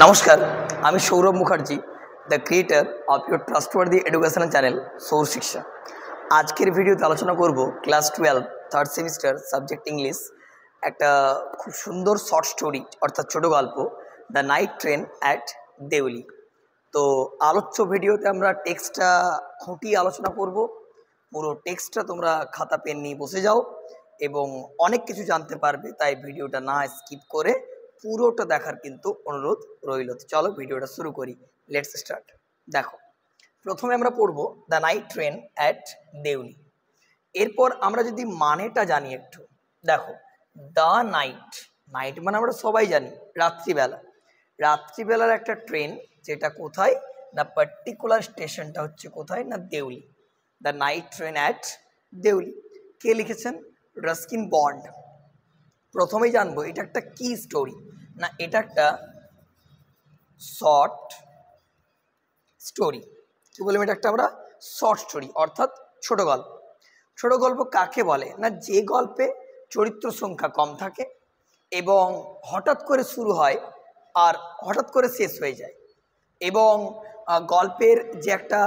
নমস্কার, আমি Sourav Mukherjee, the creator of your trustworthy educational channel Sauro Shiksha. আজকের ভিডিওতে আলোচনা করব class 12 third semester subject English একটা খুব সুন্দর শর্ট স্টোরি অর্থাৎ ছোটো গল্প, the night train at Deoli. তো আলোচ্য ভিডিওতে আমরা টেক্সটটা খুঁটিয়ে আলোচনা করব। পুরো টেক্সটটা তোমরা খাতা পেন নিয়ে বসে যাও এবং অনেক কিছু জানতে পারবে, তাই ভিডিওটা না স্কিপ করে পুরোটা দেখার কিন্তু অনুরোধ রইল। চলো ভিডিওটা শুরু করি, লেটস স্টার্ট। দেখো, প্রথমে আমরা পড়ব the night train at Deoli. এরপর আমরা যদি মানেটা জানি একটু, দেখো দ্য নাইট, নাইট মানে আমরা সবাই জানি রাত্রিবেলা, রাত্রিবেলার একটা ট্রেন, যেটা কোথায় না পার্টিকুলার স্টেশনটা হচ্ছে কোথায় না Deoli. The night train at Deoli. কে লিখেছেন? Ruskin Bond. প্রথমেই জানবো এটা একটা কি স্টোরি না, এটা একটা শর্ট স্টোরি। কি বললাম? এটা একটা আমরা শর্ট স্টোরি অর্থাৎ ছোট গল্প। ছোট গল্প কাকে বলে না, যে গল্পে চরিত্র সংখ্যা কম থাকে এবং হঠাৎ করে শুরু হয় আর হঠাৎ করে শেষ হয়ে যায়, এবং গল্পের যে একটা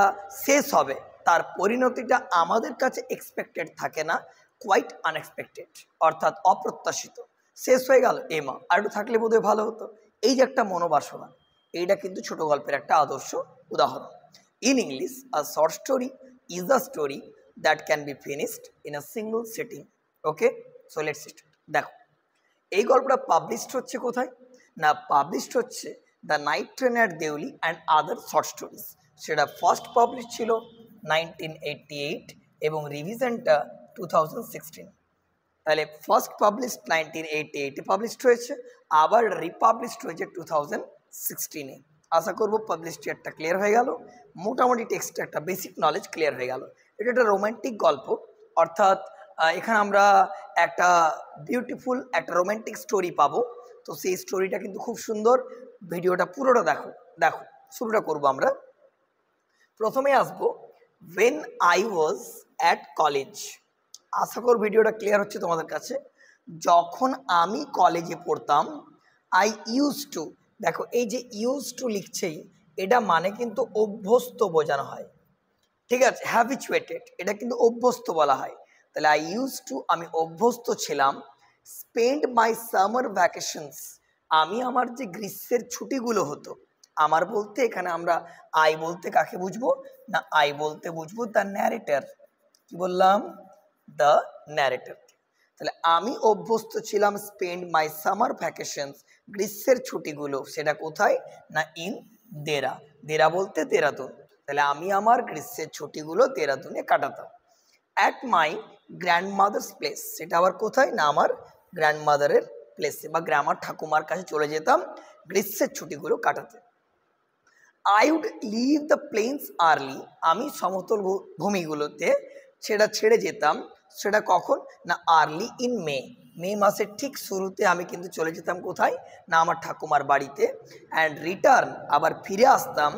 শেষ হবে তার পরিণতিটা আমাদের কাছে এক্সপেক্টেড থাকে না, কোয়াইট আনএক্সপেক্টেড অর্থাৎ অপ্রত্যাশিত। শেষ হয়ে গেল, এমা আর একটু থাকলে বোধহয় ভালো হতো, এই যে একটা মনোবাসনা, এইটা কিন্তু ছোট গল্পের একটা আদর্শ উদাহরণ। In English, a short story is a story that can be finished in a single sitting. Okay, so let's start. দেখো, এই গল্পটা পাবলিশড হচ্ছে কোথায় না, পাবলিশড হচ্ছে the night train at Deoli and other short stories. সেটা ফার্স্ট পাবলিশ ছিল 1988 এবং রিভিশনটা 2016। তাহলে ফার্স্ট পাবলিশ 1988-এ পাবলিশড হয়েছে, আবার রিপাবলিশড হয়েছে 2016-এ। আশা করবো পাবলিশড ইয়ারটা ক্লিয়ার হয়ে গেল, মোটামুটি টেক্সটে একটা বেসিক নলেজ ক্লিয়ার হয়ে গেল। এটা একটা রোম্যান্টিক গল্প, অর্থাৎ এখানে আমরা একটা বিউটিফুল একটা রোম্যান্টিক স্টোরি পাবো। তো সেই স্টোরিটা কিন্তু খুব সুন্দর, ভিডিওটা পুরোটা দেখো। দেখো, শুরুটা করবো আমরা। প্রথমে আসবো when I was at college. আশা কর ভিডিওটা ক্লিয়ার হচ্ছে তোমাদের কাছে। যখন আমি কলেজে পড়তাম, আই ইউজ টু, দেখো এই যে ইউজ টু লিখছেই, এটা মানে কিন্তু অভ্যস্ত বোঝানো হয়, ঠিক আছে, হ্যাবিচুয়েটেড, এটা কিন্তু অভ্যস্ত বলা হয়। তাহলে আই ইউজ টু, আমি অভ্যস্ত ছিলাম, স্পেন্ড মাই সামার ভ্যাকেশনস, আমি আমার যে গ্রীষ্মের ছুটিগুলো হতো, আমার বলতে এখানে আমরা আই বলতে কাকে বুঝবো না, আই বলতে বুঝবো দ্য ন্যারেটর। কি বললাম? The narrator. তাহলে আমি অভ্যস্ত ছিলাম স্পেন্ড মাই সামার ভ্যাকেশনস, গ্রীষ্মের ছুটিগুলো, সেটা কোথায় না ইন দেরা। দেরা বলতে দেরাদুন। তাহলে আমি আমার গ্রীষ্মের ছুটিগুলো দেরাদুনে কাটাতাম। অ্যাট মাই গ্র্যান্ডমাদার্স প্লেস, সেটা আবার কোথায় না আমার গ্র্যান্ডমাদারের প্লেসে বা গ্রামার ঠাকুমার কাছে চলে যেতাম গ্রীষ্মের ছুটিগুলো কাটাতে। I would leave the plains early, আমি সমতল ভূমিগুলোতে সেটা ছেড়ে যেতাম। সেটা কখন না আর্লি ইন মে, মে মাসের ঠিক শুরুতে আমি কিন্তু চলে যেতাম কোথায় না আমার ঠাকুমার বাড়িতে। অ্যান্ড রিটার্ন, আবার ফিরে আসতাম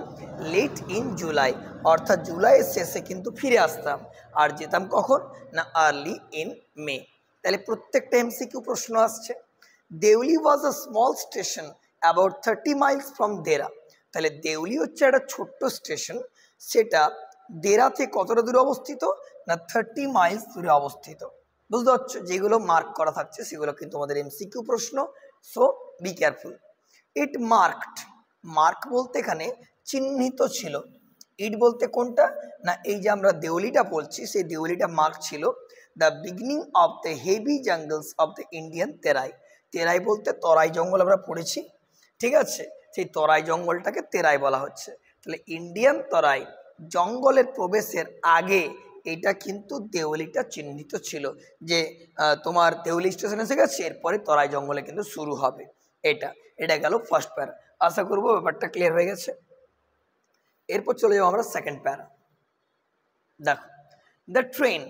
লেট ইন জুলাই, অর্থাৎ জুলাইয়ের শেষে কিন্তু ফিরে আসতাম। আর যেতাম কখন না আর্লি ইন মে। তাহলে প্রত্যেকটা এমসিকিউ প্রশ্ন আসছে। Deoli was a small station about 30 miles from Dehra. তাহলে দেউলি হচ্ছে একটা ছোট্ট স্টেশন, সেটা দেরাতে কতটা দূরে অবস্থিত না 30 মাইলস দূরে অবস্থিত। বুঝতে পারছো? যেগুলো মার্ক করা থাকছে সেগুলো কিন্তু আমাদের এমসিকিউ প্রশ্ন, so be careful. It marked, mark বলতে এখানে চিহ্নিত ছিল। ইট বলতে কোনটা না, এই যে আমরা দেউলিটা বলছি সেই দেউলিটা মার্ক ছিল the beginning of the heavy jungles of the Indian Terai. Terai বলতে তরাই জঙ্গল আমরা পড়েছি, ঠিক আছে, সেই তরাই জঙ্গলটাকে তেরাই বলা হচ্ছে। তাহলে ইন্ডিয়ান তরাই জঙ্গলের প্রবেশের আগে এটা কিন্তু দেউলিটা চিহ্নিত ছিল যে তোমার দেউলি স্টেশন এসে গেছে, এরপরে তরাই জঙ্গলে কিন্তু শুরু হবে। এটা গেল ফার্স্ট প্যারা। আশা করবো ব্যাপারটা ক্লিয়ার হয়ে গেছে। এরপর চলে যাবো আমরা সেকেন্ড প্যারা। দেখো, দ্য ট্রেন,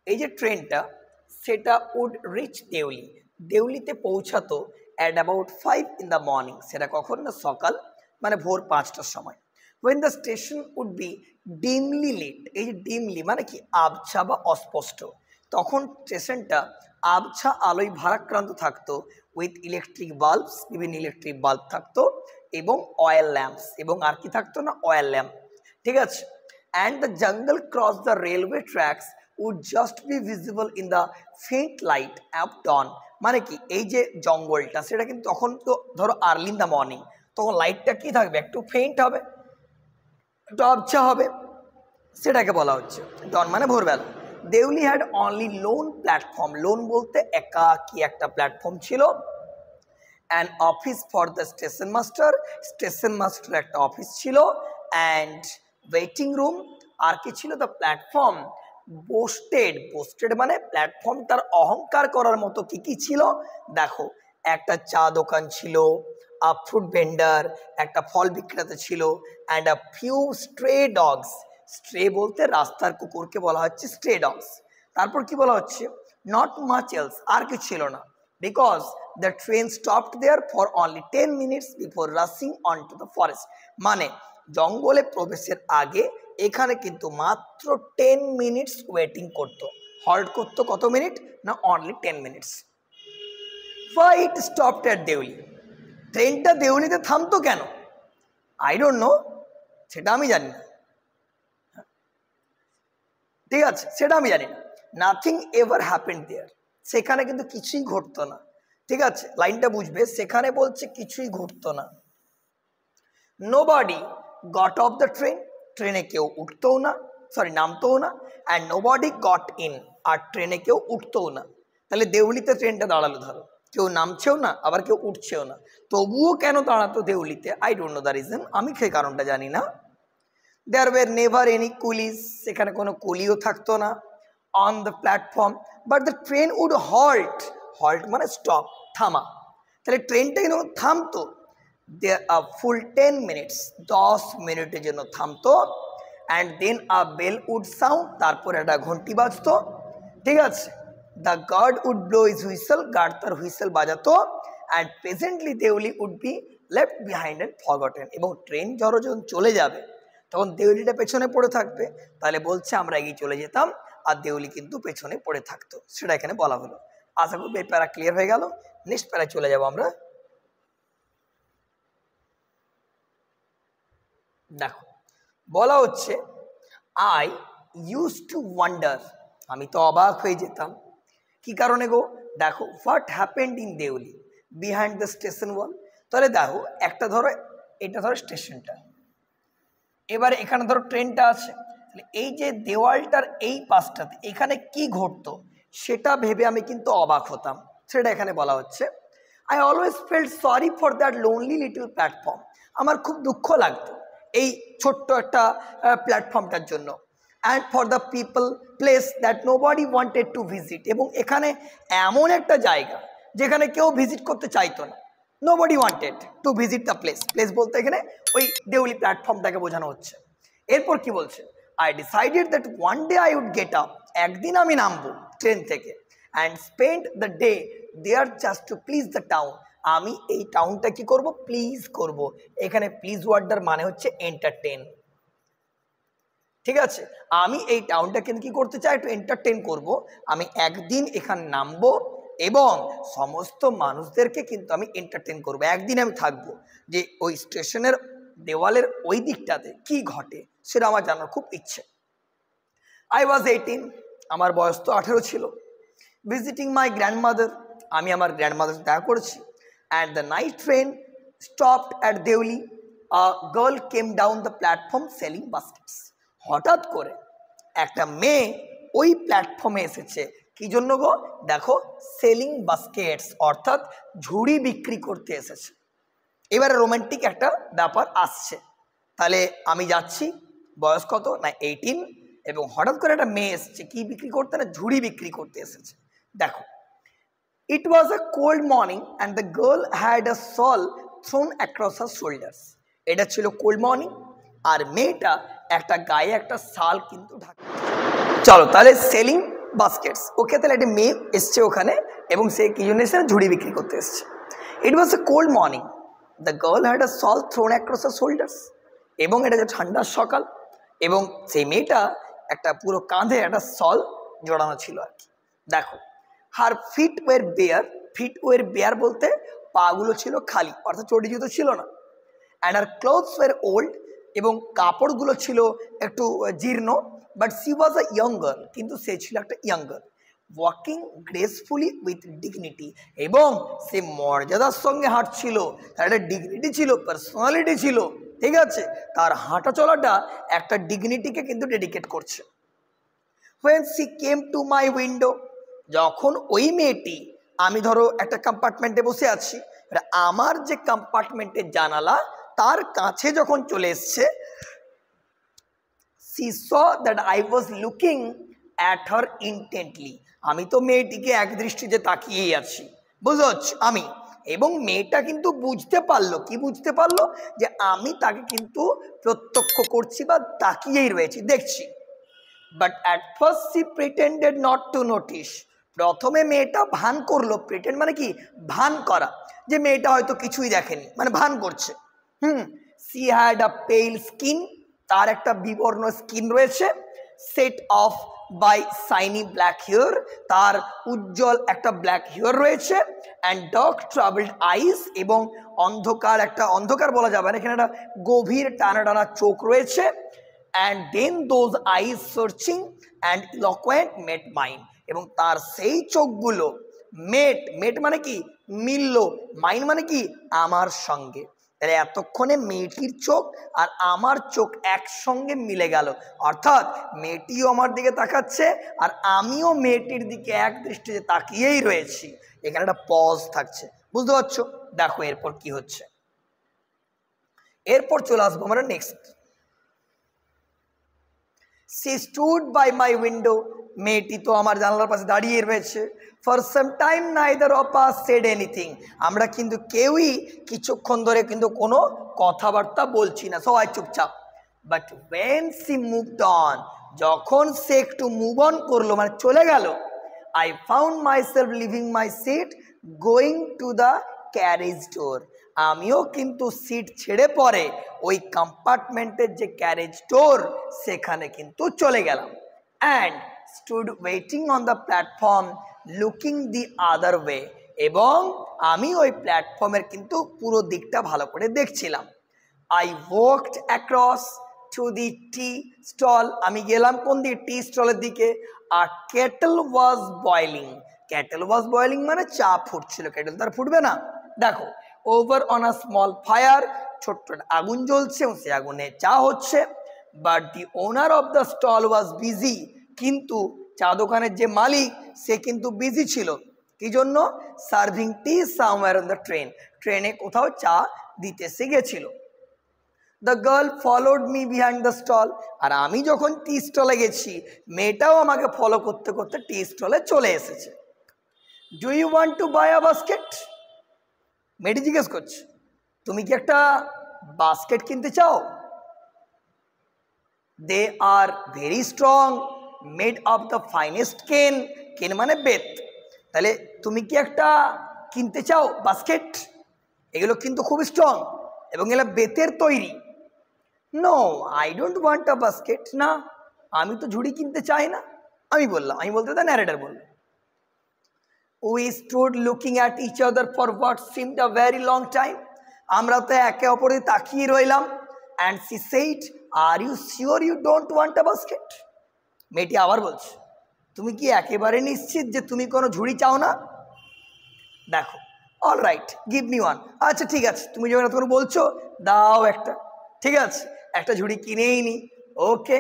এই যে ট্রেনটা সেটা উড রিচ দেউলি, দেউলিতে পৌঁছাতো at about 5 in the morning, সেটা কখন না সকাল মানে ভোর 5টার সময়। when the station would be dimly lit, এই যে ডিমলি মানে কি আবছা বা অস্পষ্ট, তখন স্টেশনটা আবছা আলোয় ভারাক্রান্ত থাকতো। উইথ ইলেকট্রিক বাল্বস, বিভিন্ন ইলেকট্রিক বাল্ব থাকতো, এবং অয়েল ল্যাম্পস, এবং আর কি থাকতো না, অয়েল ল্যাম্প, ঠিক আছে। And the jungle cross the railway tracks would just be visible in the faint light of dawn. মানে কি, এই যে জঙ্গলটা সেটা কিন্তু তখন তো ধরো আর্লি ইন দ্য মর্নিং, তখন লাইটটা কি থাকবে, একটু ফেন্ট হবে, একটু আবছা হবে, সেটাকে বলা হচ্ছে ডন মানে ভোরবেলা। Deoli had only lone platform, lone বলতে একা কি একটা প্ল্যাটফর্ম ছিল, and office for the station master, station master একটা অফিস ছিল, অ্যান্ড ওয়েটিং রুম, আর কি ছিল, দ্য প্ল্যাটফর্ম বোস্টেড, বোস্টেড মানে প্ল্যাটফর্ম তার অহংকার করার মতো কি কি ছিল, দেখো একটা চা দোকান ছিল, আ ফ্রুট ভেন্ডার, একটা ফল বিক্রেতা ছিল, and a few stray dogs, stray বলতে রাস্তার কুকুরকে বলা হচ্ছে স্ট্রে ডগস। তারপর কি বলা হচ্ছে, নট মাচ এলস, আর কি ছিল না, because the train stopped there for only 10 minutes before rushing on to the forest. মানে জঙ্গলে প্রবেশের আগে এখানে কিন্তু মাত্র 10 মিনিটস ওয়েটিং করতো, হল্ট করতো, কত মিনিট না, only 10 minutes. Why it stopped at Deoli, ট্রেনটা দেউলিতে থামতো কেন, আই ডোন্ট নো, সেটা আমি জানি না, ঠিক আছে, সেটা আমি জানি না। নাথিং এভার হ্যাপেন্ড দেয়ার, সেখানে কিন্তু কিছুই ঘটতো না, ঠিক আছে, লাইনটা বুঝবে, সেখানে বলছে কিছুই ঘটতো না। Nobody got off the train, ট্রেনে কেউ উঠতও না, সরি নামতও না, অ্যান্ড নোবডি গট ইন, আর ট্রেনে কেউ উঠতও না। তাহলে দেউলিতে ট্রেনটা দাঁড়ালো, ধরো কেউ নামছেও না আবার কেউ উঠছেও না, তবুও কেন দাঁড়াতো দেউলিতে, I don't know the reason, আমি সেই কারণটা জানি না। There were never any coolies, সেখানে কোনো কুলিও থাকতো না, on the platform, but the train would halt, halt মানে স্টপ, থামা, তাহলে ট্রেনটা কিন্তু থামতো, ফুল 10 মিনিটস, 10 মিনিটের জন্য থামতো, and then a bell would sound, তারপর একটা ঘন্টি বাজতো, ঠিক আছে, the guard would blow his whistle, guard তার হুইসেল বাজাতো, and presently Deoli would be left behind and forgotten, এবং ট্রেন যখন চলে যাবে তখন দেউলিটা পেছনে পড়ে থাকবে, তাহলে বলছে আমরা এগিয়ে চলে যেতাম আর দেউলি কিন্তু পেছনে পড়ে থাকতো, সেটা এখানে বলা হলো। আশা করি এই প্যারা ক্লিয়ার হয়ে গেল। নেক্সট প্যারা চলে যাব আমরা। দেখো বলা হচ্ছে আই ইউজ টু ওয়ান্ডার, আমি তো অবাক হয়ে যেতাম, কি কারণে গো, দেখো what happened in Deoli behind the station wall, তাহলে দেখো একটা ধরো, এটা ধরো স্টেশনটা, এবারে এখানে ধরো ট্রেনটা আছে, এই যে দেওয়ালটার এই পাশটাতে এখানে কি ঘটতো সেটা ভেবে আমি কিন্তু অবাক হতাম, সেটা এখানে বলা হচ্ছে। I always felt sorry for that lonely little platform, আমার খুব দুঃখ লাগতো এই ছোট্ট একটা প্ল্যাটফর্মটার জন্য, and for the people place that nobody wanted to visit, এবং এখানে এমন একটা জায়গা যেখানে কেউ ভিজিট করতে চাইতো না, nobody wanted to visit the place, place বলতে এখানে ওই দেউলি প্ল্যাটফর্মটাকে বোঝানো হচ্ছে। এরপর কি বলছে, I decided that one day I would get up, একদিন আমি নামবো ট্রেন থেকে, and spend the day there just to please the town, আমি এই টাউনটা কি করব, প্লিজ করব, এখানে প্লিজ ওয়ার্ডটার মানে হচ্ছে এন্টারটেন, ঠিক আছে, আমি এই টাউনটাকে কি করতে চাই, একটু এন্টারটেন করব, আমি একদিন এখানে নামবো এবং সমস্ত মানুষদেরকে কিন্তু আমি এন্টারটেন করব, একদিন আমি থাকবো, যে ওই স্টেশনের দেওয়ালের ওই দিকটাতে কি ঘটে সেটা আমার জানার খুব ইচ্ছে। আই ওয়াজ 18, আমার বয়স তো 18 ছিল। ভিজিটিং মাই গ্র্যান্ডমাদার, আমি আমার গ্র্যান্ডমাদার দেখা করেছি। And the night train stopped at Deoli, a girl came down the platform selling baskets, হঠাৎ করে একটা মেয়ে ওই প্ল্যাটফর্মে এসেছে, কি জন্য গো, দেখো সেলিং বাস্কেটস অর্থাৎ ঝুড়ি বিক্রি করতে এসেছে। এবারে রোমান্টিক একটা ব্যাপার আসছে, তাহলে আমি যাচ্ছি, বয়স কত না 18, এবং হঠাৎ করে একটা মেয়ে এসেছে কি বিক্রি করতে, না ঝুড়ি বিক্রি করতে এসেছে। দেখো it was a cold morning and the girl had a shawl thrown across her shoulders, এটা ছিল কোল্ড মর্নিং, আর মেয়েটা একটা গায়ে একটা শাল কিন্তু ঢাকা। চলো তাহলে সেলিং বাস্কেটস, ওকে, তাহলে একটা মেয়ে এসছে ওখানে এবং সে কি জন্য এসেছে, ঝুড়ি বিক্রি করতে এসছে। It was a cold morning, the girl had a shawl thrown across her shoulders, এবং এটা যে ঠান্ডার সকাল, এবং সেই মেয়েটা একটা পুরো কাঁধে একটা সল জড়ানো ছিল আর কি। দেখো her feet were bare, feet were bare বলতে পাগুলো ছিল খালি, অর্থাৎ চটি জুতো ছিল না। And her clothes were old, এবং কাপড়গুলো ছিল একটু জীর্ণ। But she was a young girl, কিন্তু সে ছিল একটা young girl. Walking gracefully with dignity, এবং সে মর্যাদার সঙ্গে হাঁটছিল, তার একটা ডিগনিটি ছিল, পার্সোনালিটি ছিল, ঠিক আছে, তার হাঁটা চলাটা একটা ডিগনিটিকে কিন্তু ডেডিকেট করছে। when she came to my window, যখন ওই মেয়েটি, আমি ধরো একটা কম্পার্টমেন্টে বসে আছি, আমার যে কম্পার্টমেন্টের জানালা তার কাছে যখন চলে এসছে, she saw that I was looking at her intently, আমি তো মেয়েটিকে এক দৃষ্টিতে তাকিয়েই আছি, বুঝতে পারছি আমি, এবং মেয়েটা কিন্তু বুঝতে পারলো, কি বুঝতে পারলো, যে আমি তাকে কিন্তু প্রত্যক্ষ করছি বা তাকিয়েই রয়েছি, দেখছি। But at first she pretended not to notice, প্রথমে মেয়েটা ভান করলো, প্রিটেন্ড মানে কি, ভান করা, যে মেয়েটা হয়তো কিছুই দেখেনি, মানে ভান করছে। সি হ্যাড আ পেল স্কিন, তার একটা বিবর্ণ স্কিন রয়েছে। Set off by shiny black hair, তার উজ্জ্বল একটা ব্ল্যাক হেয়ার রয়েছে। অ্যান্ড ডার্ক ট্রাভেলড আইস, এবং অন্ধকার, একটা অন্ধকার বলা যাবে না, এখানে একটা গভীর টানা টানা চোখ রয়েছে। and then those eyes searching and eloquent met mine, এবং তার সেই চোখগুলো মেট মানে কি, মিলল, মাইন মানে কি, আমার সঙ্গে। তাহলে এতক্ষণে মেয়েটির চোখ আর আমার চোখ একসঙ্গে মিলে গেল, অর্থাৎ মেয়েটিও আমার দিকে তাকাচ্ছে আর আমিও মেয়েটির দিকে এক দৃষ্টিতে তাকিয়েই রয়েছি। এখানে একটা পজ থাকছে, বুঝতে পারছো? দেখো এরপর কি হচ্ছে, এরপর চলে আসবো আমরা next. she stood by my window, মেয়েটি তো আমার জানালার পাশে দাঁড়িয়ে রয়েছে। for some time neither of us said anything, আমরা কিন্তু কেউই কিছুক্ষণ ধরে কিন্তু কোনো কথাবার্তা বলছি না, সবাই চুপচাপ। but when she moved on, যখন সে একটু মুভ অন করলো, মানে চলে গেল, I found myself leaving my seat going to the carriage door, আমিও কিন্তু সিট ছেড়ে পরে ওই কম্পার্টমেন্টের যে ক্যারেজ ডোর সেখানে কিন্তু চলে গেলাম। And stood waiting on the platform looking the other way, এবং আমি ওই প্ল্যাটফর্মের কিন্তু পুরো দিকটা ভালো করে দেখছিলাম। I walked across to the tea stall, আমি গেলাম কোন দিকে, টি স্টলের দিকে। আর kettle was boiling, kettle was boiling মানে চা ফুটছিল, কেটল তার ফুটবে না, দেখো। Over on a small fire, ছোট্ট আগুন জ্বলছে এবং সে আগুনে চা হচ্ছে। But the owner of the stall was busy, কিন্তু চা দোকানের যে মালিক সে কিন্তু বিজি ছিল, কি জন্য, serving tea somewhere on the train, ট্রেনে কোথাও চা দিতে সে গেছিল। The girl followed me behind the stall, আর আমি যখন টি স্টলে গেছি মেয়েটাও আমাকে ফলো করতে করতে টি স্টলে চলে এসেছে। Do you want to buy a basket, মেয়েটি জিজ্ঞেস করছে, তুমি কি একটা বাস্কেট কিনতে চাও? They are very strong, made of the finest cane, cane মানে বেত, তাহলে তুমি কি একটা কিনতে চাও বাস্কেট? এগুলো কিন্তু খুব স্ট্রং এবং এগুলো বেতের তৈরি। No I don't want a basket, না আমি তো ঝুড়ি কিনতে চাই না, আমি বললাম, আমি বলতে দ্য ন্যারেটর বলল। We stood looking at each other for what seemed a very long time, আমরা তো একে অপরের তাকিয়ে রইলাম। and she said, are you sure you don't want a basket? মেয়েটি আবার বলছে, তুমি কি একেবারে নিশ্চিত যে তুমি কোনো ঝুড়ি চাও না? দেখো, all write give me one, আচ্ছা ঠিক আছে, তুমি যখন এত বলছো দাও একটা, ঠিক আছে একটা ঝুড়ি কিনেই নি, okay.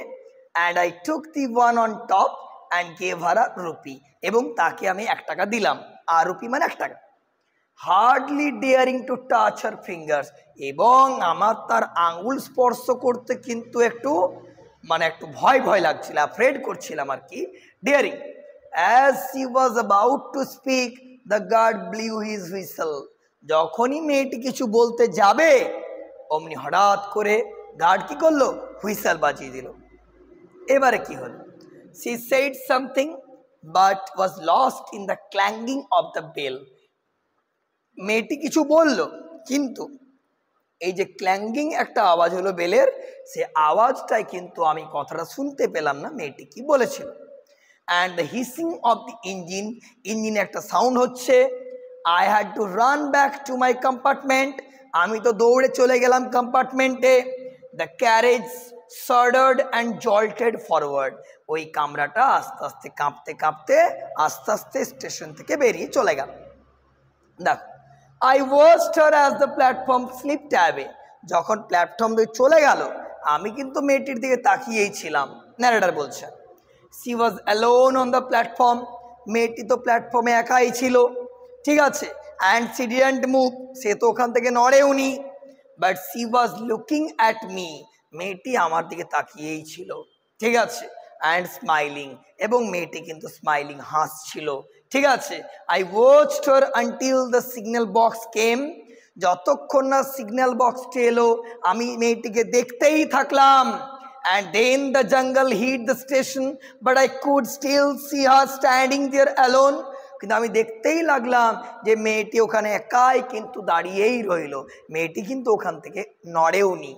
And I took the one on top and gave her a rupee, এবং তাকে আমি 1 টাকা দিলাম, আর রুপি মানে 1 টাকা। Hardly daring to touch her fingers, এবং আমার তার আঙ্গুল স্পর্শ করতে কিন্তু একটু ভয় ভয় লাগছিল, অ্যাফ্রেড করছিলাম আর কি, daring. As she was about to speak the guard blew his whistle, যখনই মেয়েটি কিছু বলতে যাবে অমনি হঠাৎ করে গার্ড কি করলো, হুইসেল বাজিয়ে দিল। এবারে কি হলো, she said something but was lost in the clanging of the bell, মেয়েটি কিছু বলল কিন্তু এই যে ক্ল্যাঙ্গিং একটা আওয়াজ হলো বেলের, সে আওয়াজটাই কিন্তু আমি কথাটা শুনতে পেলাম না মেয়েটি কি বলেছিল। And the hissing of the engine, ইঞ্জিনে একটা সাউন্ড হচ্ছে। I had to run back to my compartment. আমি তো দৌড়ে চলে গেলাম কম্পার্টমেন্টে। The carriage shuddered and jolted forward. ওই কামরাটা আস্তে আস্তে কাঁপতে কাঁপতে আস্তে আস্তে স্টেশন থেকে বেরিয়ে চলে গেল। দেখো, I watched her as the platform slipped away. যখন প্ল্যাটফর্ম দিয়ে চলে গেল আমি কিন্তু মেয়েটির দিকে তাকিয়েই ছিলাম। ন্যারেটর বলছে, she was alone on the platform. মেয়েটি তো প্ল্যাটফর্মে একাই ছিল, ঠিক আছে, and she didn't move. সে তো ওখান থেকে নড়েওনি। but she was looking at me. মেয়েটি আমার দিকে তাকিয়েই ছিল, ঠিক আছে, and smiling. এবং মেয়েটি কিন্তু স্মাইলিং, হাসছিল, ঠিক আছে। I watched her until the signal box came. যতক্ষণ না সিগন্যাল বক্সটি এলো আমি মেয়েটিকে দেখতেই থাকলাম। and then the jungle hit the station, but I could still see her standing there alone. কিন্তু আমি দেখতেই লাগলাম যে মেয়েটি ওখানে একাই কিন্তু দাঁড়িয়েই রইল, মেয়েটি কিন্তু ওখান থেকে নড়েওনি।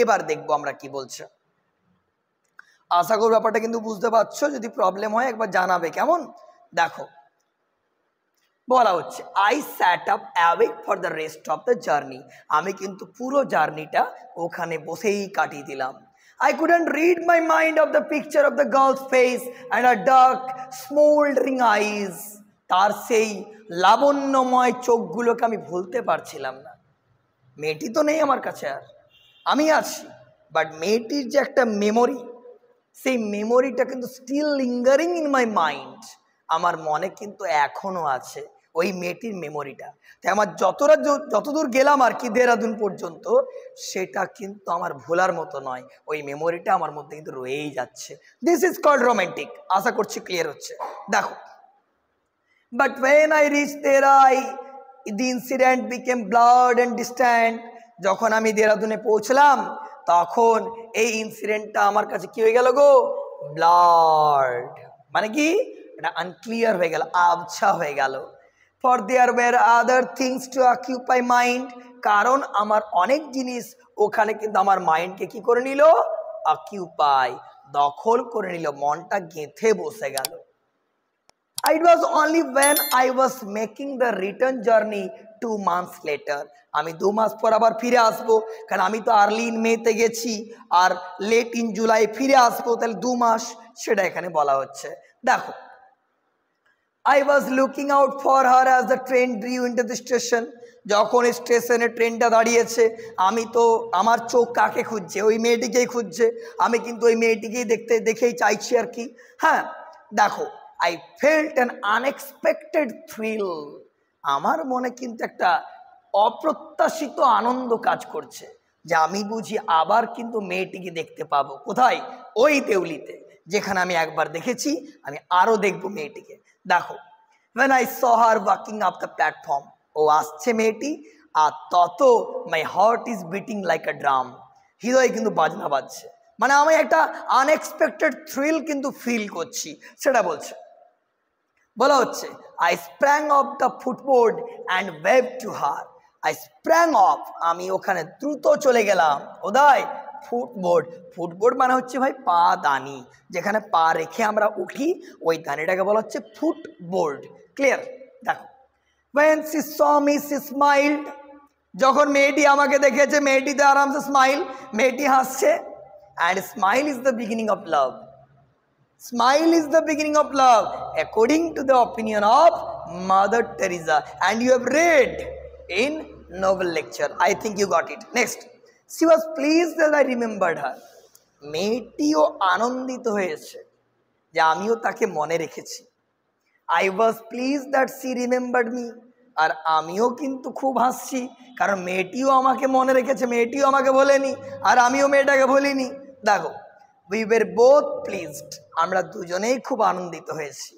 এবার দেখবো আমরা কি বলছে। আশা করি ব্যাপারটা কিন্তু বুঝতে পারছো, যদি প্রবলেম হয় একবার জানাবে, কেমন? দেখো, বলা হচ্ছে I sat up awake for the rest of the journey. আমি কিন্তু পুরো জার্নিটা ওখানে বসেই কাটিয়ে দিলাম। I couldn't read my mind of the picture of the girl's face and her dark smoldering eyes. তার সেই লাবণ্যময় চোখগুলোকে আমি ভুলতে পারছিলাম না। মেয়েটি তো নেই আমার কাছে, আর আমি আছি, বাট মেয়েটির যে একটা মেমোরি, সেই মেমোরিটা কিন্তু still lingering in my mind. আমার মনে কিন্তু এখনো আছে ওই মেয়েটির মেমোরিটা। তাই আমার যতদূর গেলাম আর কি, দেহরাদুন পর্যন্ত, সেটা কিন্তু আমার ভোলার মতো নয়। ওই মেমোরিটা আমার মধ্যে কিন্তু রয়েই যাচ্ছে। This is called romantic. আশা করছি ক্লিয়ার হচ্ছে। দেখো, but when I reached Terai, the incident became blurred and distant. যখন আমি দেহরাদুনে পৌঁছলাম তখন এই ইনসিডেন্টটা আমার কাছে কি হয়ে গেল গো? ব্লার্ড। মানে কি? এটা আনক্লিয়ার হয়ে গেল, আবছা হয়ে গেল। For there were other things to occupy mind. কারণ আমার অনেক জিনিস ওখানে কিন্তু আমার মাইন্ডকে কি করে নিল? অকিউপাই, দখল করে নিল, মনটা গেঁথে বসে গেল। It was only when I was making the return journey 2 months later. আমি 2 মাস পর আবার ফিরে আসবো, কারণ আমি তো আর্লি ইন মেতে গেছি আর লেট ইন জুলাই ফিরে আসবো, তাহলে 2 মাস, সেটা এখানে বলা হচ্ছে। দেখো, I was looking out for her as the train drew into the station. যখন স্টেশনে ট্রেনটা দাঁড়িয়েছে আমি তো, আমার চোখ কাকে খুঁজছে? ওই মেয়েটিকেই খুঁজছে। আমি কিন্তু ওই মেয়েটিকেই দেখেই চাইছি আর কি। হ্যাঁ, দেখো, I felt an unexpected thrill. আমার মনে কিন্তু একটা অপ্রত্যাশিত আনন্দ কাজ করছে যে আমি বুঝি আবার কিন্তু মেয়েটিকে দেখতে পাবো। কোথায়? ওই দেউলিতে, যেখানে আমি একবার দেখেছি, আমি আরো দেখবো মেয়েটিকে। দেখো, when I saw her walking up the platform, ও আসছে মেয়েটি, আর তত my heart is beating like a drum. হৃদয় কিন্তু বাজনা বাজছে, মানে আমি একটা আনএক্সপেক্টেড থ্রিল কিন্তু ফিল করছি, সেটা বলছে। বলা হচ্ছে I sprang off the footboard and waved to her. I sprang off, আমি ওখানে দ্রুত চলে গেলাম। ওদাই ফুটবোর্ড মানে হচ্ছে ভাই পা দানি, যেখানে পা রেখে আমরা উঠি, ওই দানিটাকে বলা হচ্ছে ফুটবোর্ড। ক্লিয়ার? দেখো, when she saw me she smiled. যখন মেয়েটি আমাকে দেখেছে, মেয়েটিতে আরামসে স্মাইল, মেয়েটি হাসছে। and smile is the beginning of love. Smile is the beginning of love, according to the opinion of Mother Teresa, and you have read in novel lecture. I think you got it. Next, she was pleased that I remembered her. মেয়েটিও আনন্দিত হয়েছে যে আমিও তাকে মনে রেখেছি। I was pleased that she remembered me. আর আমিও কিন্তু খুব হাসছি, কারণ মেয়েটিও আমাকে মনে রেখেছে, মেয়েটিও আমাকে বলেনি, আর আমিও মেয়েটাকে বলিনি। দেখো, we were both pleased. আমরা দুজনেই খুব আনন্দিত হয়েছি।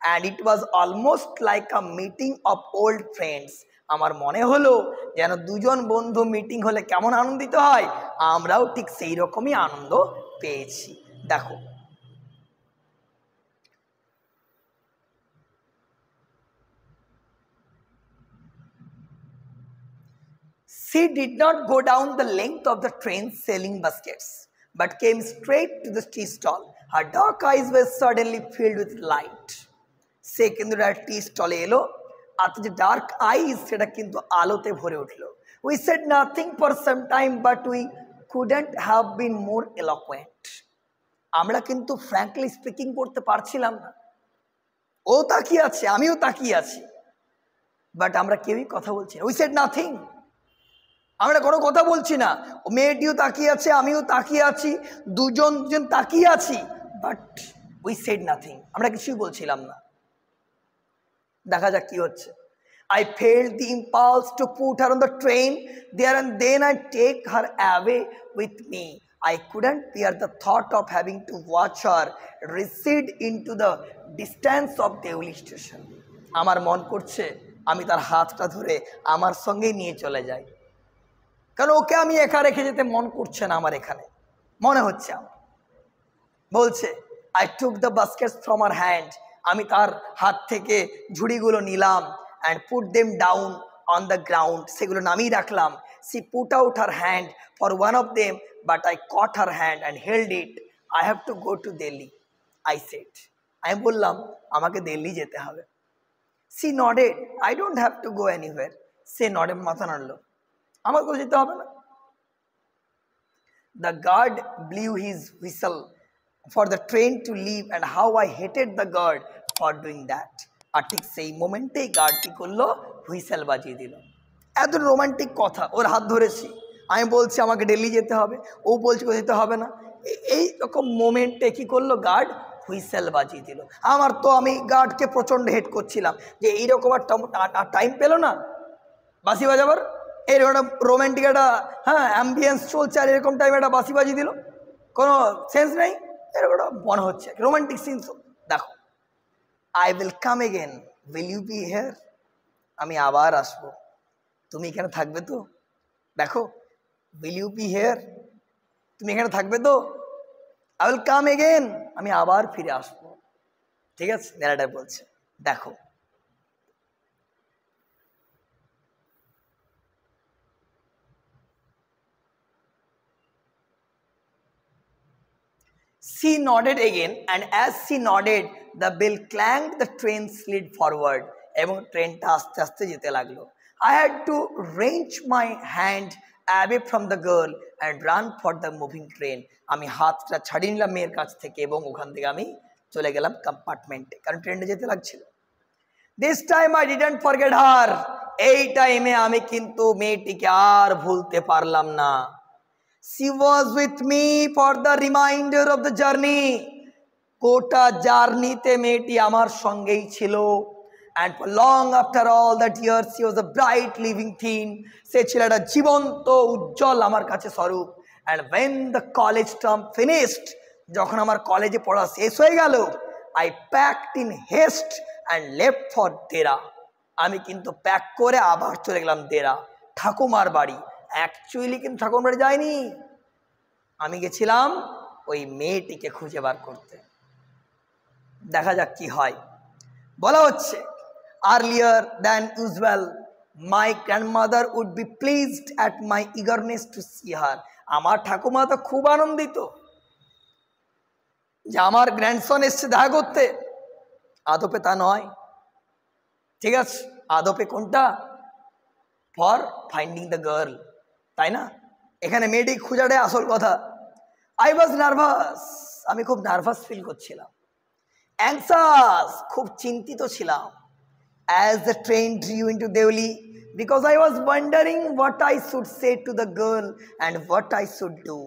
and it was almost like a meeting of old friends. আমার মনে হলো যেন দুজন বন্ধু মিটিং হলে কেমন আনন্দিত হয়, আমরাও ঠিক সেই রকমই আনন্দ পেয়েছি। দেখো, she did not go down the length of the train selling baskets, but came straight to the tea stall. Her dark eyes were suddenly filled with light. সে কিন্তু টি স্টলে এলো, আর যে ডার্ক আইজ সেটা কিন্তু আলোতে ভরে উঠলো। We sat nothing for some time but we couldn't have been more eloquent. আমরা কিন্তু ফ্র্যাঙ্কলি স্পিকিং করতে পারছিলাম না। ও তাকিয়ে আছে, আমিও তাকিয়ে আছি, বাট আমরা কেউই কথা বলছি না। উই সেড নাথিং, আমরা কোনো কথা বলছি না। ও মেয়েটিও তাকিয়ে আছে, আমিও তাকিয়ে আছি, দুজন তাকিয়ে আছি, বাট উই সেড নাথিং, আমরা কিছুই বলছিলাম না। দেখা যাক কি হচ্ছে। I felt the impulse to put her on the train there and then I take her away with me. I couldn't bear the thought of having to watch her recede into the distance of Deoli station. আমার মন করছে আমি তার হাতটা ধরে আমার সঙ্গেই নিয়ে চলে যাই, কারণ ওকে আমি একা রেখে যেতে মন করছে না আমার, এখানে মনে হচ্ছে আমার। বলছে I took the baskets from her hand, আমি তার হাত থেকে ঝুড়িগুলো নিলাম, and put them down on the ground, সেগুলো নামিয়ে রাখলাম। She put out her hand for one of them, but I caught her hand and held it. I have to go to Delhi, I said. আমি বললাম আমাকে দিল্লি যেতে হবে। She nodded, I don't have to go anywhere. Say nodded, মাথা নাড়লো, আমাকে যেতে হবে না। The guard blew his whistle for the train to leave, and how I hated the guard for doing that. আর ঠিক সেই মোমেন্টেই গার্ড কি করলো, হুইসেল বাজিয়ে দিল। এত রোমান্টিক কথা, ওর হাত ধরেছি, আমি বলছি আমাকে দিল্লি যেতে হবে, ও বলছে যেতে হবে না। এই রকম মোমেন্টে কি করলো, গার্ড হুইসেল বাজিয়ে দিল। আমার তো, আমি গার্ডকে প্রচণ্ড হেট করছিলাম যে এইরকম আর টাইম পেলো না বাঁশি বাজাবার, এরকম একটা রোমান্টিক একটা অ্যাম্বিয়েন্স চলছে, আর এরকম টাইমে একটা বাঁশি বাজিয়ে দিল, কোনো সেন্স নেই। এরকম একটা মনে হচ্ছে রোমান্টিক সিন। দেখো, I will come again, will you be here? আমি আবার আসবো, তুমি এখানে থাকবে তো? দেখো, will you be here? তুমি এখানে থাকবে তো? I will come again, আমি আবার ফিরে আসবো। ঠিক আছে, ন্যারেটর বলছে। দেখো, she nodded again, and as she nodded, the bell clanged, the train slid forward, এবং ট্রেনটা আস্তে আস্তে যেতে লাগলো। I had to wrench my hand away from the girl and run for the moving train. আমি হাতটা ছাড়িয়ে নিলাম মেয়ের কাছ থেকে, এবং ওখান থেকে আমি চলে গেলাম কম্পার্টমেন্টে, কারণ ট্রেনটা যেতে লাগছিল। This time I didn't forget her. এই টাইমে আমি কিন্তু মেয়েটিকে আর ভুলতে পারলাম না। She was with me for the remainder of the journey. গোটা জার্নিতে মেয়েটি আমার সঙ্গেই ছিল। And for long after all that years, she was a bright living thing. সে ছিল একটা জীবন্ত উজ্জ্বল আমার কাছে স্বরূপ। And when the college term finished, যখন আমার কলেজে পড়া শেষ হয়ে গেল, I packed in haste and left for Dera. আমি কিন্তু প্যাক করে আবার চলে গেলাম দেরা, ঠাকুমার বাড়ি। অ্যাকচুয়ালি কিন্তু ঠাকুমার বাড়ি যাইনি, আমি গেছিলাম ওই মেয়েটিকে খুঁজে বার করতে। দেখা যাক কি হয়। বলা হচ্ছে, earlier than usual, my grandmother would be pleased at my eagerness to see her. আমার ঠাকুমা তো খুব আনন্দিত যে আমার গ্র্যান্ডসন এসছে দেখা করতে। আদপে তা নয়, ঠিক আছে? আদপে কোনটা? ফর ফাইন্ডিং দ্য গার্ল, তাই না? এখানে মেয়েটি খুঁজাটাই আসল কথা। আই ওয়াজ নার্ভাস, আমি খুব নার্ভাস ফিল করছিলাম। অ্যাংসাস, খুব চিন্তিত ছিলাম। As the train drew into Deoli, because I was wondering what I should say to the girl and what I should do.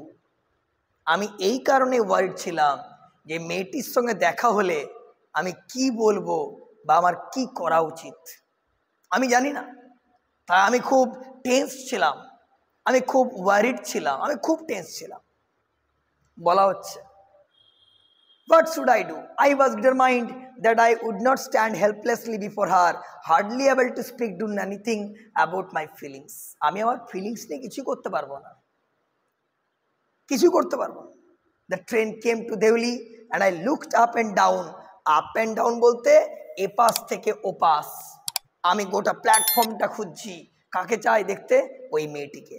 আমি এই কারণে ওয়ারিড ছিলাম যে মেয়েটির সঙ্গে দেখা হলে আমি কি বলবো বা আমার কি করা উচিত আমি জানি না। তাই আমি খুব টেন্স ছিলাম, আমি খুব ওয়ারিড ছিলাম, আমি খুব টেন্স ছিলাম। বলা হচ্ছে, what should I do? I was determined that I would not stand helplessly before her, hardly able to speak, do anything about my feelings. আমি আমার ফিলিংস নিয়ে কিছু করতে পারবো না, কিছু করতে পারবো না। The train came to Deoli and I looked up and down. Up and down বলতে এপাশ থেকে ওপাশ। আমি গোটা প্ল্যাটফর্মটা খুঁজছি, কাকে চাই দেখতে? ওই মেয়েটিকে।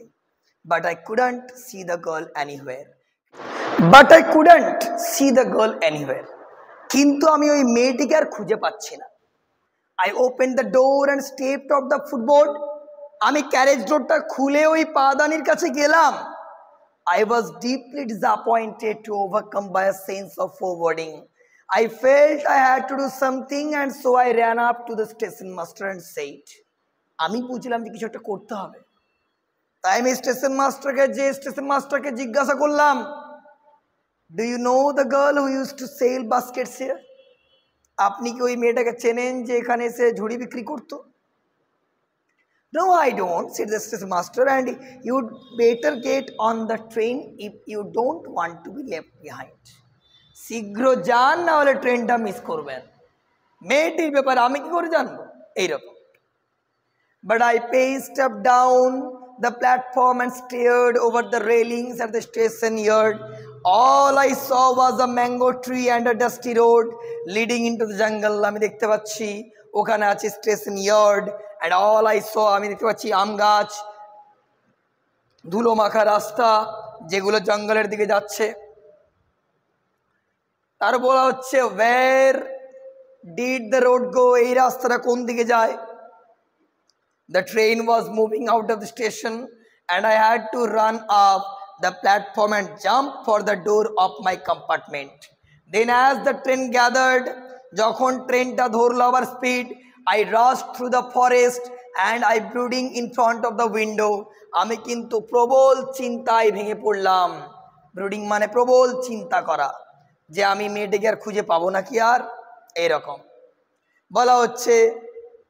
But I couldn't see the girl anywhere. But I couldn't see the girl anywhere. কিন্তু আমি ওই মেয়েটিকে আর খুঁজে পাচ্ছি না। I opened the door and stepped off the footboard. আমি ক্যারেজ ডোরটা খুলে ওই পাদানির কাছে গেলাম। I was deeply disappointed to overcome by a sense of foreboding. I felt I had to do something and so I ran up to the station master and said, আমি বুঝলাম যে কিছু একটা করতে হবে, তাই আমি স্টেশন মাস্টারকে জিজ্ঞাসা করলাম, do you know the girl who use to sell baskets here? আপনি কি ওই মেয়েটাকে চেনেন যে এখানে এসে ঝুড়ি বিক্রি করতো? No, I don't, said the station master, and you'd better get on the train if you don't want to be left behind. শীঘ্র যান, না হলে ট্রেনটা মিস করবেন। মেয়েটির ব্যাপারে আমি কি করে জানবো? এইরকম। But I paced up down the platform and stared over the railings at the station yard. All I saw was a mango tree and a dusty road leading into the jungle. আমি দেখতে পাচ্ছি ওখানে আছে station yard, and all I saw, আমি দেখতে পাচ্ছি আম গাছ, ধুলো মাখা রাস্তা যেগুলো জঙ্গলের দিকে যাচ্ছে। তার বলা হচ্ছে, where did the road go? এই রাস্তাটা কোন দিকে যায়? The train was moving out of the station and I had to run up the platform and jump for the door of my compartment. Then as the train gathered, যখন ট্রেনটা ধরলো আবার speed, I rushed through the forest and I brooding in front of the window. আমি কিন্তু প্রবল চিন্তায় ভেঙে পড়লাম। ব্রুডিং মানে প্রবল চিন্তা করা, যে আমি মেয়েটিকে আর খুঁজে পাবো নাকি আর। এইরকম বলা হচ্ছে,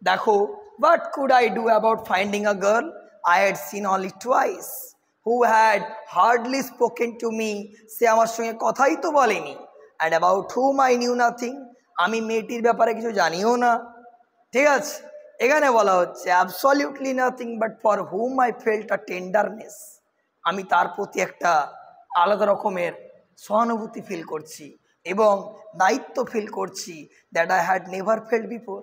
দেখো, what could I do about finding a girl I had seen only twice, who had hardly spoken to me? সে আমার সঙ্গে কথাই তো বলেনি, and about whom I knew nothing. আমি মেয়েটির ব্যাপারে কিছু জানিও না। ঠিক আছে, এখানে বলা হচ্ছে absolutely nothing but for whom I felt a tenderness. আমি তার প্রতি একটা আলাদা রকমের সহানুভূতি ফিল করছি এবং দায়িত্ব ফিল করছি, that I had never felt before,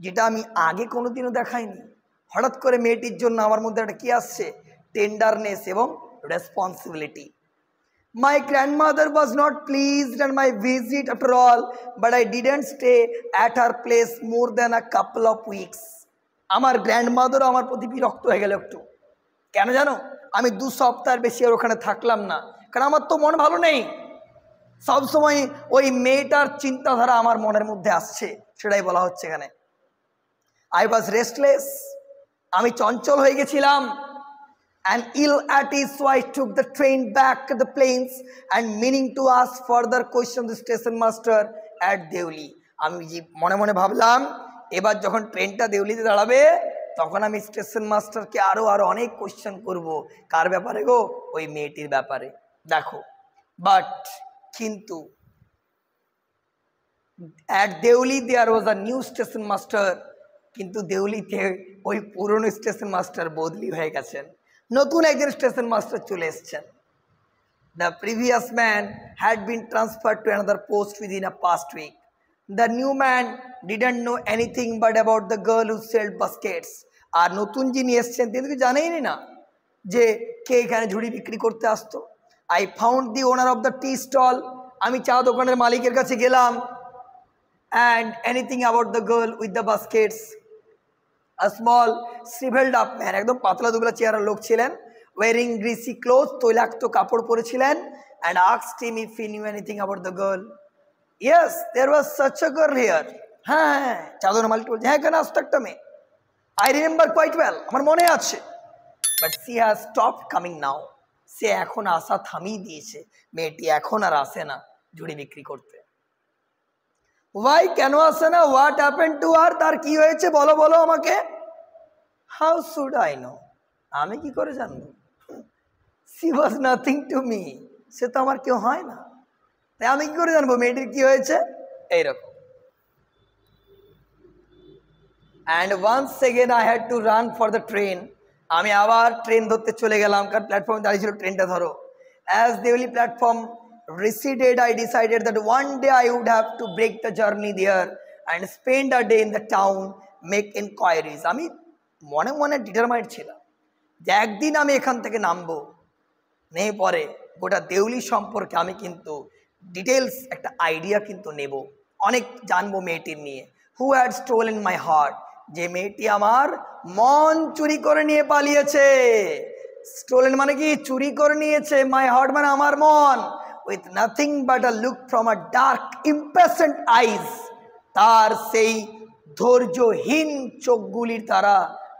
যেটা আমি আগে কোনোদিনও দেখাইনি। হঠাৎ করে মেয়েটির জন্য আমার মধ্যে একটা কি আসছে? টেন্ডারনেস এবং responsibility. My grandmother was not pleased at my visit after all, but I didn't stay at her place more than a couple of weeks. আমার গ্র্যান্ডমাদারও আমার প্রতি বিরক্ত হয়ে গেল একটু। কেন জানো? আমি 2 সপ্তাহের বেশি আর ওখানে থাকলাম না, কারণ আমার তো মন ভালো নেই। সবসময় ওই মেয়েটার চিন্তাধারা আমার মনের মধ্যে আসছে, সেটাই বলা হচ্ছে এখানে। I was restless, আমি চঞ্চল হয়ে গেছিলাম, and ill at ease, so I took the train back to the plains and meaning to ask further questions the station master at Deoli. আমি মনে মনে ভাবলাম, এবার যখন ট্রেনটা দেউলিতে দাঁড়াবে তখন আমি স্টেশন মাস্টারকে আরো অনেক কোয়েশ্চেন করব। কার ব্যাপারে গো? ওই মেয়েটির ব্যাপারে। দেখো, বাট কিন্তু at Deoli there was a new station master, কিন্তু দেউলিতে ওই পুরনো স্টেশন মাস্টার বদলি হয়ে গেছেন, নতুন একজন স্টেশন মাস্টার চলে এসেছেন। The previous man had been transferred to another post within a past week. The new man didn't know anything but about the girl who sold baskets. আর নতুন যিনি এসেছেন তিনি তো জানেনই না যে কে এখানে ঝুড়ি বিক্রি করতে আসতো। I found the owner of the tea stall. আমি চা দোকানের মালিকের কাছে গেলাম। And anything about the girl with the baskets. A small shriveled up man, একদম পাতলা দুবলা চেহারা লোক ছিলেন, wearing greasy clothes, তৈলাক্ত কাপড় পরেছিলেন, and asked him if he knew anything about the girl. Yes, there was such a girl here. হ্যাঁ, চাদর মালিক বলছে, হ্যাঁ, কেন আসতো একটা মেয়ে। I remember quite well, আমার মনে আছে। But she has stopped coming now. সে এখন আসা থামিয়ে দিয়েছে, মেয়েটি এখন আর আসে না ঝুড়ি বিক্রি করতে। Why? কেন আসে না? What happened to her? তার কি হয়েছে বলো বলো আমাকে। How should I know? আমি কি করে জানবো? She was nothing to me. সে তো আমার কেউ হয় না, তাই আমি কি করে জানবো মেয়েটির কি হয়েছে? এইরকম। And once again I had to run for the train. আমি আবার ট্রেন ধরতে চলে গেলাম, কারণ প্ল্যাটফর্মে দাঁড়িয়ে ছিল, ট্রেনটা ধরো। As the only platform receded, I decided that one day I would have to break the journey there and spend a day in the town, make inquiries. আমি মনে মনে ডিটারমাইন্ড ছিলাম যে একদিন আমি এখান থেকে নামবো, নেমে পরে গোটা দেউলি সম্পর্কে আমি কিন্তু ডিটেলস একটা আইডিয়া কিন্তু নেব, অনেক জানবো মেয়েটির নিয়ে। Who had stolen my heart, যে মেয়েটি আমার মন চুরি করে নিয়ে পালিয়েছে। স্টোলেন মানে কি? চুরি করে নিয়েছে। মাই হার্ট মানে আমার মন। With nothing but a look from a dark impatient eyes, তার সেই ধৈর্যহীন চোখগুলির দ্বারা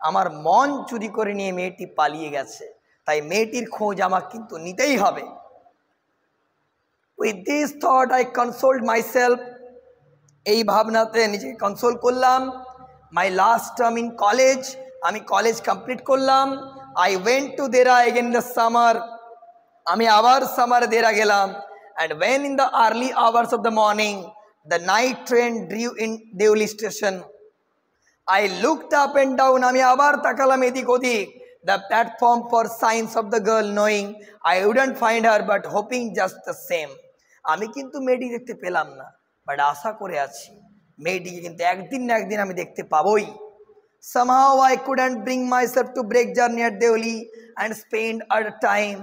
আমার মন চুরি করে নিয়ে মেয়েটি পালিয়ে গেছে। তাই মেয়েটির খোঁজ আমাকে কিন্তু নিতেই হবে। With this thought I consoled myself, এই ভাবনাতে নিজেকে কনসোল করলাম। My last term in college, আমি কলেজ কমপ্লিট করলাম। I went to Dehra again in the summer, আমি আবার সামার দেরা গেলাম। And when in the early hours of the morning the night train drew in Deoli station, I looked up and down, আমি আবার তাকালাম এদিক ওদিক। The platform for signs of the girl, knowing I wouldn't find her but hoping just the same, আমি কিন্তু মেয়েটি দেখতে পেলাম না, বাট আশা করে আছি মেয়েটিকে কিন্তু একদিন না একদিন আমি দেখতে পাবোই। Somehow I couldn't bring myself to break journey at Deoli and spend a time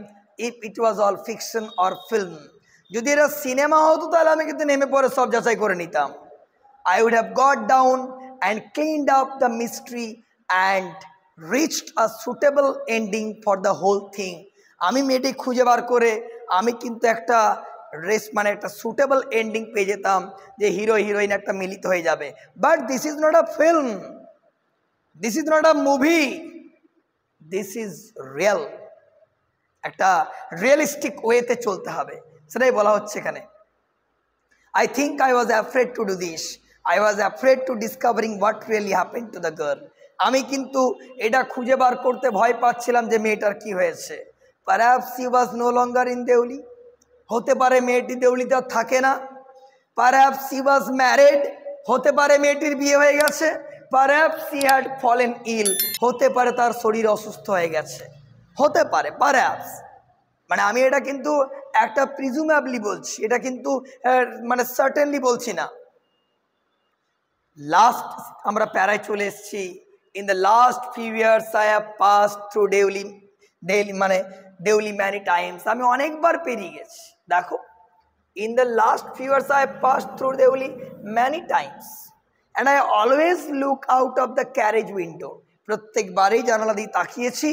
if it was all fiction or film. যদি এটা সিনেমা হতো তাহলে আমি কিন্তু নেমে পড়ে সব যাচাই করে নিতাম। I would have got down and cleaned up the mystery and reached a suitable ending for the whole thing. আমি মেয়েটি খুঁজে বার করে আমি কিন্তু একটা মানে একটা সুটেবল এন্ডিং পেয়ে যেতাম, যে হিরো হিরোইন একটা মিলিত হয়ে যাবে। But this is not a film, this is not a movie, this is real. একটা রিয়েলিস্টিক ওয়েতে চলতে হবে, সেটাই বলা হচ্ছে এখানে। I think I was afraid to do this, I was afraid to discovering what really happen to the girl, আমি কিন্তু এটা খুঁজে বার করতে ভয় পাচ্ছিলাম যে মেয়েটার কি হয়েছে। Perhaps she was no longer in Deoli, হতে পারে মেয়েটি দেউলিতে আর থাকে না। পারহ্যাপস শি ওয়াজ ম্যারিড, হতে পারে মেয়েটির বিয়ে হয়ে গেছে। পারহ্যাপস শি হ্যাড ফলেন ইল, হতে পারে তার শরীর অসুস্থ হয়ে গেছে, হতে পারে পারহ্যাপস। মানে আমি এটা কিন্তু একটা প্রিজুমেবলি বলছি, এটা কিন্তু মানে সার্টেনলি বলছি না। লাস্ট আমরা প্যারায় চলে এসেছি। In the last few years I have passed through Deoli মানে দেউলি ম্যানি টাইমস, আমি অনেকবার পেরিয়ে গেছি। দেখো, in the last few years I have passed through Deoli many times and I always look out of the carriage window, প্রত্যেকবারেই জানালা দিয়ে তাকিয়েছি।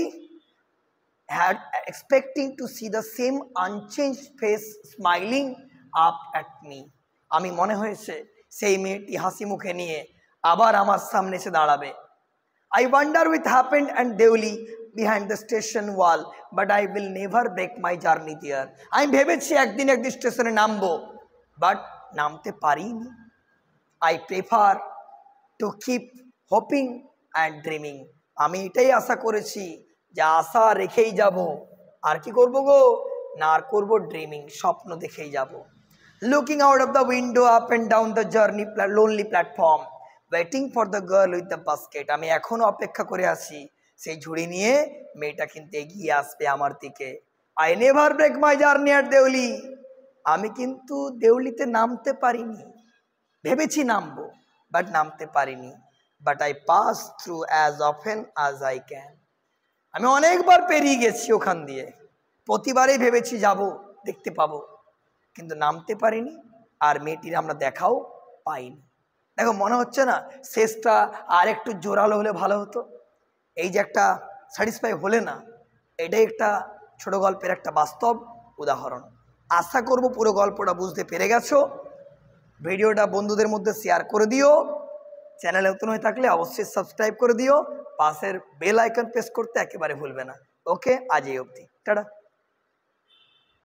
had expecting to see the same unchanged face smiling up at me, আমি মনে হয়েছে সেই মেয়েটি হাসি মুখে নিয়ে আবার আমার সামনে এসে দাঁড়াবে। I wonder what happened and Deoli behind the station wall, but I will never break my journey there. আমি ভেবেছি একদিন স্টেশনে নামবো, বাট নামতে পারিনি। I prefer to keep hoping and dreaming, আমি এটাই আশা করেছি যে আশা রেখেই যাব, আর কি করব গো না, আর করবো ড্রিমিং, স্বপ্ন দেখেই যাব। Looking out of the window up and down the journey lonely platform, waiting for the girl with the basket, আমি এখনো অপেক্ষা করে আছি সেই ঝুড়ি নিয়ে মেয়েটা কিন্তু এগিয়ে আসবে আমার দিকে। I never break my journey at Deoli, আমি কিন্তু দেউলিতে নামতে পারিনি, ভেবেছি নামবো বাট নামতে পারিনি। But I pass through as often as I can, আমি অনেকবার পেরিয়ে গেছি ওখান দিয়ে, প্রতিবারেই ভেবেছি যাব, দেখতে পাবো, কিন্তু নামতে পারিনি, আর মেয়েটির আমরা দেখাও পাইনি। দেখো, মনে হচ্ছে না শেষটা আর একটু জোরালো হলে ভালো হতো? এই যে একটা স্যাটিসফাই হলে না, এটাই একটা ছোট গল্পের একটা বাস্তব উদাহরণ। আশা করব পুরো গল্পটা বুঝতে পেরে গেছো। ভিডিওটা বন্ধুদের মধ্যে শেয়ার করে দিও। চ্যানেলে নতুন হয়ে থাকলে অবশ্যই সাবস্ক্রাইব করে দিও, পাশের বেল আইকন প্রেস করতে একেবারে ভুলবে না। ওকে, আজ এই অবধি, টাটা।